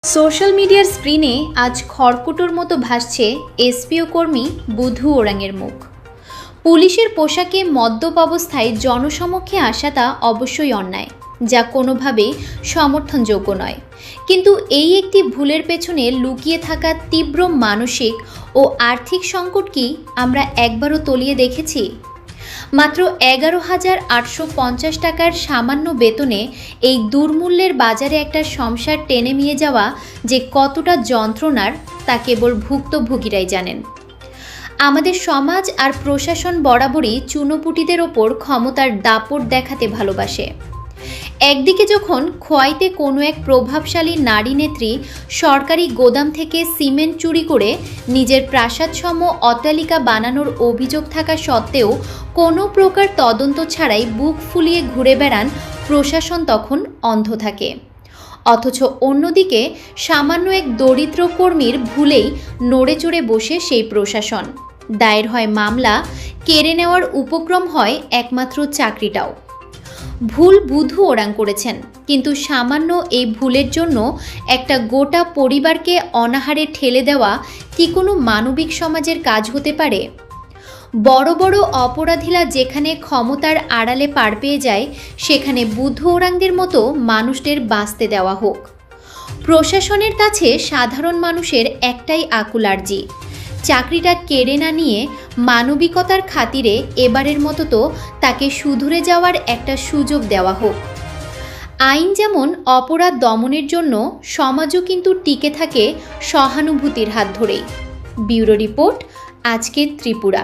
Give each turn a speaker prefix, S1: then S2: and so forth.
S1: Social মিডিয়ার স্ক্রিনে আজ খড়কুটোর মতো ভাসছে এসপিও কর্মী বুধু ওরাংয়ের মুখ। পুলিশের পোশাকে মদ্যপ অবস্থায় জনসমক্ষে আসাটা অবশ্যই অন্যায়, যা কোনোভাবেই সমর্থনযোগ্য নয়। কিন্তু এই একটি ভুলের পেছনে লুকিয়ে থাকা তীব্র মানসিক ও আর্থিক সংকট কি আমরা একবারও তলিয়ে দেখেছি? মাত্র 11,850 টাকার সামান্য বেতনে এই দুর্মূল্যের বাজারে একটা সংসার টেনে নিয়ে যাওয়া যে কতটা যন্ত্রণার, তা কেবল ভুক্তভোগীরাই জানেন। আমাদের সমাজ আর প্রশাসন বরাবরই চুনোপুটিদের ওপর ক্ষমতার দাপট দেখাতে ভালোবাসে। একদিকে যখন খোয়াইতে কোনো এক প্রভাবশালী নারী নেত্রী সরকারি গোদাম থেকে সিমেন্ট চুরি করে নিজের প্রাসাদসম অট্টালিকা বানানোর অভিযোগ থাকা সত্ত্বেও কোনো প্রকার তদন্ত ছাড়াই বুক ফুলিয়ে ঘুরে বেড়ান প্রশাসন, তখন অন্ধ থাকে। অথচ অন্যদিকে সামান্য এক দরিদ্র কর্মীর ভুলেই নড়ে চড়ে বসে সেই প্রশাসন। দায়ের হয় মামলা, কেড়ে নেওয়ার উপক্রম হয় একমাত্র চাকরিটাও। ভুল বুধু ওরাং করেছেন, কিন্তু সামান্য এই ভুলের জন্য একটা গোটা পরিবারকে অনাহারে ঠেলে দেওয়া কি কোনো মানবিক সমাজের কাজ হতে পারে? বড় বড় অপরাধীরা যেখানে ক্ষমতার আড়ালে পার পেয়ে যায়, সেখানে বুধু ওরাংদের মতো মানুষদের বাঁচতে দেওয়া হোক। প্রশাসনের কাছে সাধারণ মানুষের একটাই আকুল আর্জি, চাকরিটা কেড়ে না নিয়ে মানবিকতার খাতিরে এবারের মতো তো তাকে শুধরে যাওয়ার একটা সুযোগ দেওয়া হোক। আইন যেমন অপরাধ দমনের জন্য, সমাজও কিন্তু টিকে থাকে সহানুভূতির হাত ধরেই। ব্যুরো রিপোর্ট, আজকের ত্রিপুরা।